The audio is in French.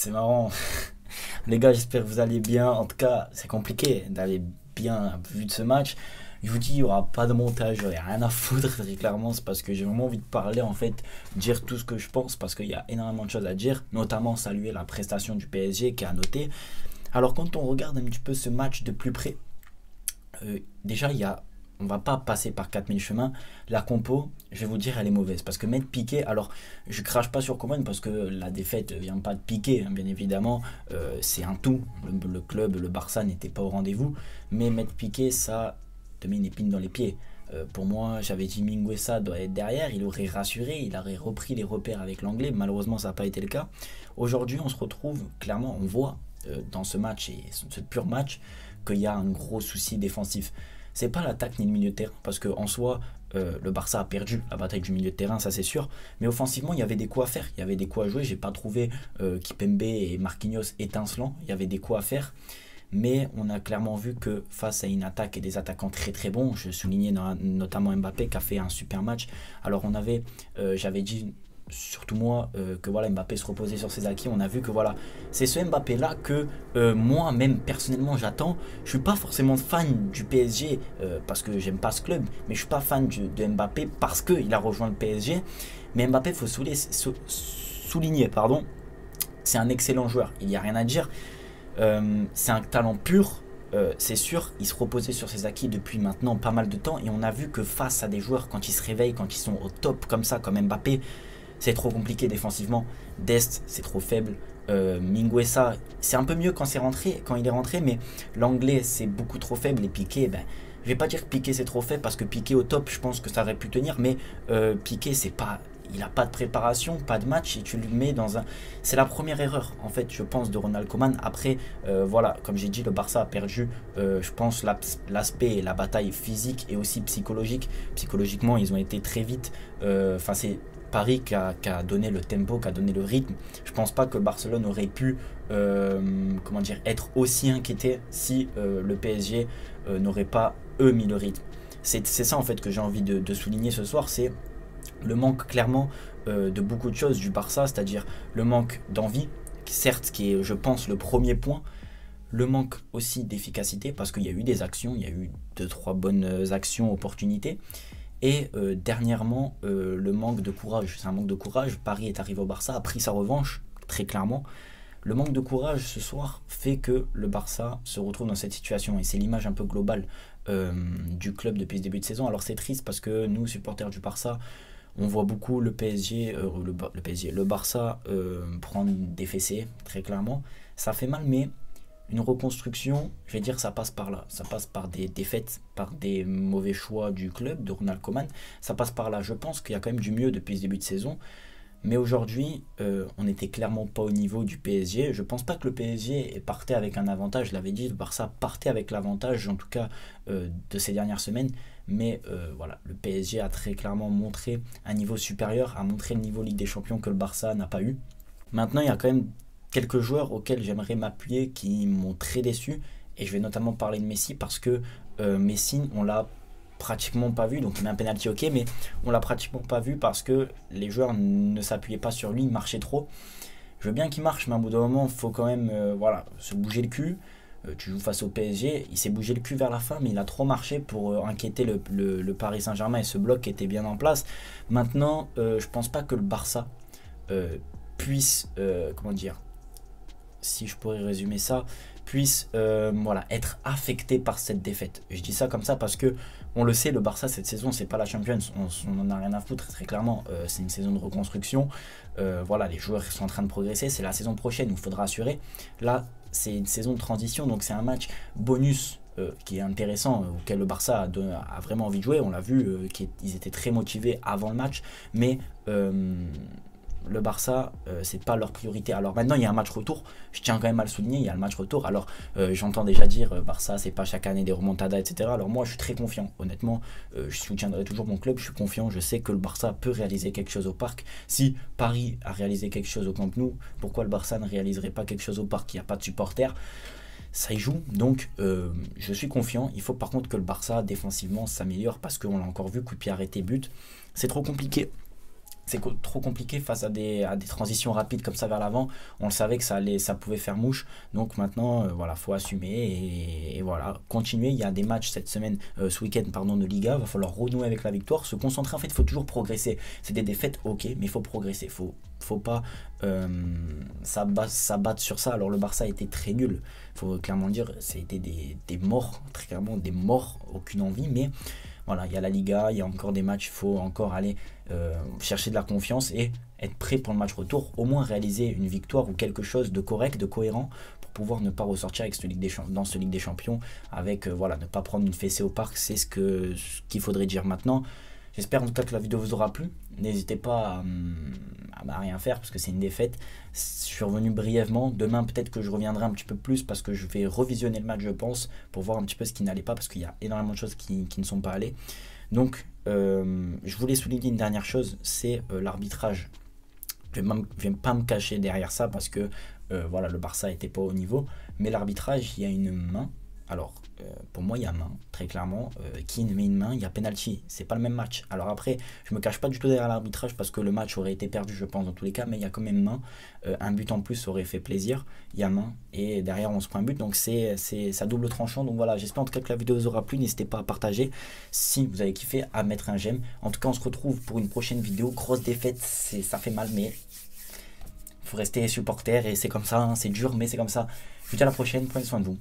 C'est marrant. Les gars, j'espère que vous allez bien. En tout cas, c'est compliqué d'aller bien vu de ce match. Je vous dis, il n'y aura pas de montage, il n'y a rien à foutre, très clairement. C'est parce que j'ai vraiment envie de parler, en fait, dire tout ce que je pense, parce qu'il y a énormément de choses à dire, notamment saluer la prestation du PSG qui est à noter. Alors, quand on regarde un petit peu ce match de plus près, déjà, on va pas passer par 4000 chemins. La compo, je vais vous dire, elle est mauvaise. Parce que mettre Piqué, alors je crache pas sur Coman parce que la défaite vient pas de Piqué, hein, bien évidemment. C'est un tout. Le club, le Barça n'était pas au rendez-vous. Mais mettre Piqué, ça te met une épine dans les pieds. Pour moi, j'avais dit Minguesa doit être derrière. Il aurait rassuré, il aurait repris les repères avec l'anglais. Malheureusement, ça n'a pas été le cas. Aujourd'hui, on se retrouve, clairement, on voit dans ce match et ce pur match qu'il y a un gros souci défensif. C'est pas l'attaque ni le milieu de terrain, parce qu'en soi, le Barça a perdu la bataille du milieu de terrain, ça c'est sûr. Mais offensivement, il y avait des coups à faire, il y avait des coups à jouer. J'ai pas trouvé Kipembe et Marquinhos étincelants, il y avait des coups à faire. Mais on a clairement vu que face à une attaque et des attaquants très très bons, je soulignais notamment Mbappé qui a fait un super match. Alors j'avais dit surtout moi que voilà, Mbappé se reposait sur ses acquis. On a vu que voilà, c'est ce Mbappé là que moi même personnellement j'attends. Je suis pas forcément fan du PSG parce que j'aime pas ce club, mais je suis pas fan de Mbappé parce qu'il a rejoint le PSG. Mais Mbappé, faut souligner, pardon, c'est un excellent joueur, il n'y a rien à dire. C'est un talent pur. C'est sûr, il se reposait sur ses acquis depuis maintenant pas mal de temps et on a vu que face à des joueurs, quand ils se réveillent, quand ils sont au top comme ça, comme Mbappé, c'est trop compliqué défensivement. Dest, c'est trop faible. Minguesa, c'est un peu mieux quand il est rentré, mais l'anglais, c'est beaucoup trop faible. Et Piqué, ben, je vais pas dire que Piqué c'est trop fait parce que Piqué au top, je pense que ça aurait pu tenir, mais Piqué, c'est pas. Il n'a pas de préparation, pas de match, et tu le mets dans un. C'est la première erreur, en fait, je pense, de Ronald Koeman. Après, voilà, comme j'ai dit, le Barça a perdu, je pense, l'aspect et la bataille physique et aussi psychologique. Psychologiquement, ils ont été très vite. Enfin, c'est Paris qui a donné le tempo, qui a donné le rythme. Je pense pas que Barcelone aurait pu comment dire, être aussi inquiété si le PSG n'aurait pas, eux, mis le rythme. C'est ça, en fait, que j'ai envie de souligner ce soir, c'est le manque clairement de beaucoup de choses du Barça, c'est-à-dire le manque d'envie, certes qui est je pense le premier point, le manque aussi d'efficacité parce qu'il y a eu des actions, il y a eu deux trois bonnes actions, opportunités, et dernièrement le manque de courage, c'est un manque de courage. Paris est arrivé au Barça, a pris sa revanche très clairement. Le manque de courage ce soir fait que le Barça se retrouve dans cette situation et c'est l'image un peu globale du club depuis ce début de saison. Alors c'est triste parce que nous supporters du Barça, on voit beaucoup le PSG, le Barça prendre des fessées, très clairement. Ça fait mal, mais une reconstruction, je vais dire, ça passe par là. Ça passe par des défaites, par des mauvais choix du club, de Ronald Koeman. Ça passe par là. Je pense qu'il y a quand même du mieux depuis ce début de saison. Mais aujourd'hui, on n'était clairement pas au niveau du PSG. Je pense pas que le PSG partait avec un avantage. Je l'avais dit, le Barça partait avec l'avantage, en tout cas de ces dernières semaines. Mais voilà, le PSG a très clairement montré un niveau supérieur, a montré le niveau Ligue des Champions que le Barça n'a pas eu. Maintenant, il y a quand même quelques joueurs auxquels j'aimerais m'appuyer qui m'ont très déçu. Et je vais notamment parler de Messi parce que Messi, on l'a pratiquement pas vu, donc il met un penalty, ok, mais on l'a pratiquement pas vu parce que les joueurs ne s'appuyaient pas sur lui, il marchait trop. Je veux bien qu'il marche, mais à un bout d'un moment il faut quand même voilà, se bouger le cul. Tu joues face au PSG, il s'est bougé le cul vers la fin, mais il a trop marché pour inquiéter le Paris Saint-Germain et ce bloc qui était bien en place. Maintenant, je pense pas que le Barça puisse comment dire, si je pourrais résumer ça, puisse voilà, être affecté par cette défaite. Je dis ça comme ça parce que on le sait, le Barça cette saison c'est pas la Champions, on n'en a rien à foutre très clairement, c'est une saison de reconstruction, voilà, les joueurs sont en train de progresser, c'est la saison prochaine où il faudra assurer. Là c'est une saison de transition, donc c'est un match bonus qui est intéressant, auquel le Barça a vraiment envie de jouer. On l'a vu, qu'ils étaient très motivés avant le match, mais le Barça, c'est pas leur priorité. Alors maintenant, il y a un match retour. Je tiens quand même à le souligner, il y a le match retour. Alors j'entends déjà dire Barça, c'est pas chaque année des remontadas, etc. Alors moi, je suis très confiant. Honnêtement, je soutiendrai toujours mon club. Je suis confiant. Je sais que le Barça peut réaliser quelque chose au Parc. Si Paris a réalisé quelque chose au Camp Nou, pourquoi le Barça ne réaliserait pas quelque chose au Parc? Il n'y a pas de supporters. Ça y joue, donc je suis confiant. Il faut par contre que le Barça défensivement s'améliore parce qu'on l'a encore vu, coup de pied arrêté, but. C'est trop compliqué. c'est trop compliqué face à des transitions rapides comme ça vers l'avant. On le savait que ça pouvait faire mouche. Donc maintenant, voilà, faut assumer et voilà, continuer. Il y a des matchs cette semaine, ce week-end, pardon, de Liga. Il va falloir renouer avec la victoire, se concentrer. En fait, il faut toujours progresser. C'est des défaites, ok, mais il faut progresser. Faut pas s'abattre sur ça. Alors le Barça a été très nul. Faut clairement le dire, ça a été des morts, très clairement des morts, aucune envie, mais voilà, il y a la Liga, il y a encore des matchs, il faut encore aller chercher de la confiance et être prêt pour le match retour, au moins réaliser une victoire ou quelque chose de correct, de cohérent, pour pouvoir ne pas ressortir avec dans ce Ligue des Champions, avec voilà, ne pas prendre une fessée au parc, c'est ce qu'il faudrait dire maintenant. J'espère en tout cas que la vidéo vous aura plu. N'hésitez pas à rien faire parce que c'est une défaite. Je suis revenu brièvement. Demain, peut-être que je reviendrai un petit peu plus parce que je vais revisionner le match, je pense, pour voir un petit peu ce qui n'allait pas parce qu'il y a énormément de choses qui ne sont pas allées. Donc, je voulais souligner une dernière chose, c'est l'arbitrage. Je ne vais pas me cacher derrière ça parce que voilà, le Barça n'était pas au niveau. Mais l'arbitrage, il y a une main. Alors, pour moi, il y a main, très clairement. Keane met une main, il y a penalty. C'est pas le même match. Alors après, je me cache pas du tout derrière l'arbitrage parce que le match aurait été perdu, je pense, dans tous les cas. Mais il y a quand même main. Un but en plus aurait fait plaisir. Il y a main. Et derrière, on se prend un but. Donc, c'est ça double tranchant. Donc voilà, j'espère en tout cas que la vidéo vous aura plu. N'hésitez pas à partager. Si vous avez kiffé, à mettre un j'aime. En tout cas, on se retrouve pour une prochaine vidéo. Grosse défaite, ça fait mal, mais faut rester supporter. Et c'est comme ça, hein, c'est dur, mais c'est comme ça. Je vous dis à la prochaine. Prenez soin de vous.